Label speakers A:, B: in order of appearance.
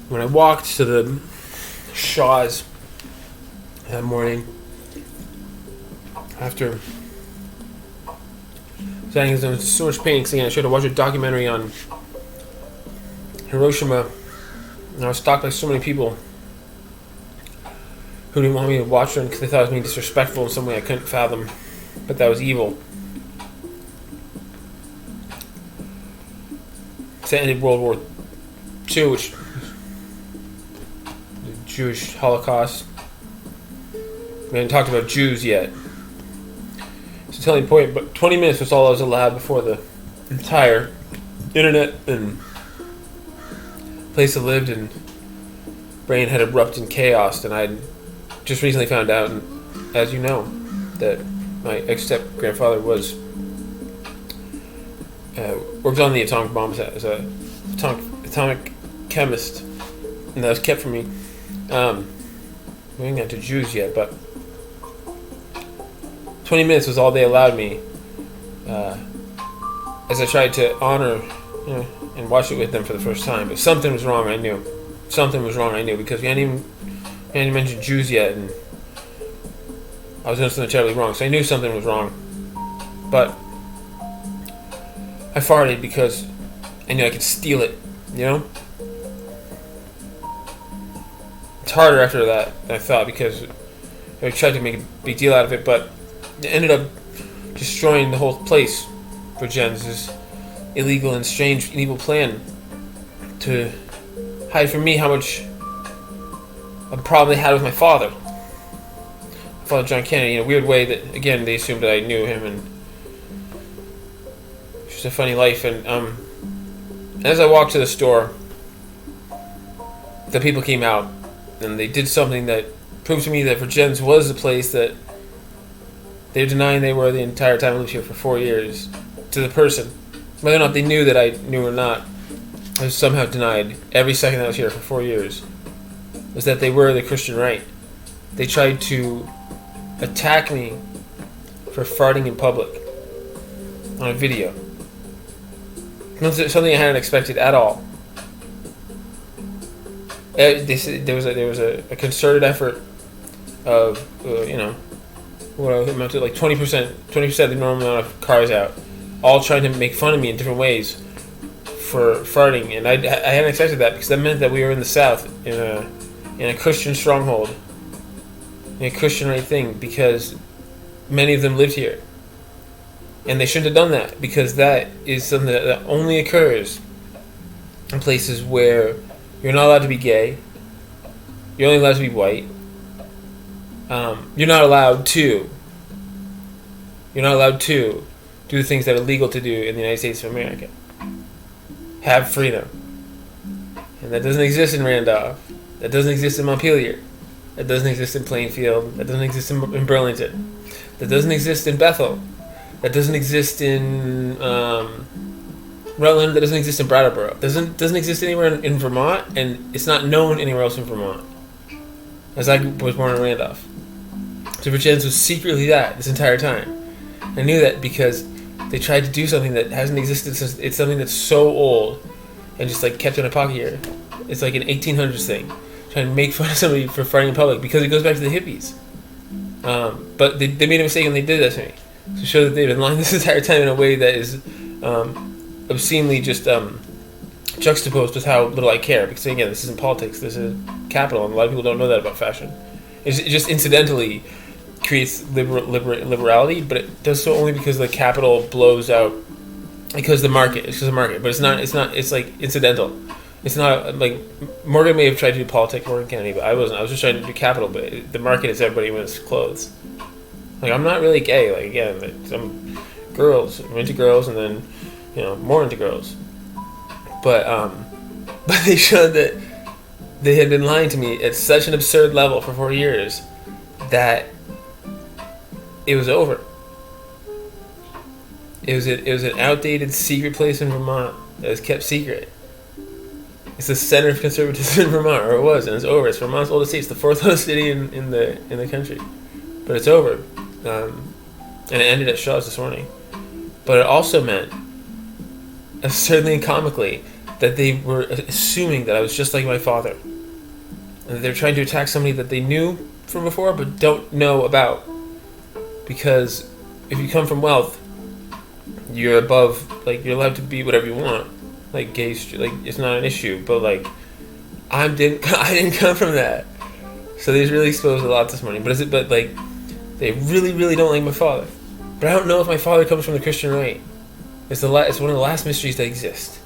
A: when I walked to the Shaw's that morning, after saying there was so much pain, saying I should have watched a documentary on Hiroshima, and I was stalked by so many people who didn't want me to watch them because they thought I was being disrespectful in some way I couldn't fathom, but that was evil. So it ended World War II, which the Jewish Holocaust. We haven't talked about Jews yet. It's a telling point, but 20 minutes was all I was allowed before the entire internet and place I lived and brain had erupted in chaos. And I just recently found out, as you know, that my ex-step-grandfather was worked on the atomic bomb as a atomic chemist, and that was kept from me. We haven't got to Jews yet, but 20 minutes was all they allowed me as I tried to honor, and watch it with them for the first time. But something was wrong. I knew something was wrong. I knew because we hadn't even mentioned Jews yet, and I was doing something terribly wrong. So I knew something was wrong, but I farted because I knew I could steal it. It's harder after that than I thought because I tried to make a big deal out of it, but it ended up destroying the whole place for Jens' illegal and strange and evil plan to hide from me how much a problem they had with my father. Father John Kennedy, in a weird way that, again, they assumed that I knew him, and it's just a funny life. And as I walked to the store, the people came out, and they did something that proved to me that Virgins was the place that they're denying they were the entire time I lived here for 4 years. To the person, whether or not they knew that I knew or not, I was somehow denied every second I was here for 4 years, was that they were the Christian right. They tried to attack me for farting in public on a video. Something I hadn't expected at all. They said there was a concerted effort of what I amounted to like 20% of the normal amount of cars out, all trying to make fun of me in different ways for farting, and I hadn't expected that because that meant that we were in the South in a Christian stronghold, in a Christian right thing, because many of them lived here, and they shouldn't have done that because that is something that only occurs in places where you're not allowed to be gay, you're only allowed to be white, you're not allowed to do things that are legal to do in the United States of America. Have freedom. And that doesn't exist in Randolph. That doesn't exist in Montpelier. That doesn't exist in Plainfield. That doesn't exist in Burlington. That doesn't exist in Bethel. That doesn't exist in Rutland. That doesn't exist in Brattleboro. Doesn't exist anywhere in Vermont, and it's not known anywhere else in Vermont. As I was born in Randolph. So Virgins was secretly that this entire time. I knew that because they tried to do something that hasn't existed since. It's something that's so old and just like kept in a pocket here. It's like an 1800s thing, trying to make fun of somebody for farting in public because it goes back to the hippies. But they made a mistake when they did that to me, to show that they've been lying this entire time in a way that is obscenely just juxtaposed with how little I care. Because again, this isn't politics. This is capital, and a lot of people don't know that about fashion. It just incidentally creates liberality, but it does so only because the capital blows out because the market. It's just a market, but it's not. It's like incidental. It's not like Morgan may have tried to do politics, Morgan Kennedy, but I wasn't. I was just trying to do capital, but the market is everybody wears clothes. Like I'm not really gay. Like again, some girls, I'm into girls, and then more into girls. But they showed that they had been lying to me at such an absurd level for 4 years that it was over. It was an outdated secret place in Vermont that was kept secret. It's the center of conservatism in Vermont, or it was, and it's over. It's Vermont's oldest city. It's the fourth oldest city in the country, but it's over. And it ended at Shaw's this morning. But it also meant, absurdly and comically, that they were assuming that I was just like my father, and that they're trying to attack somebody that they knew from before but don't know about. Because if you come from wealth, you're above, like, you're allowed to be whatever you want, like gay, like, it's not an issue. But like, I didn't come from that, so they really exposed a lot this morning. But like, they really don't like my father. But I don't know if my father comes from the Christian right. It's one of the last mysteries that exist.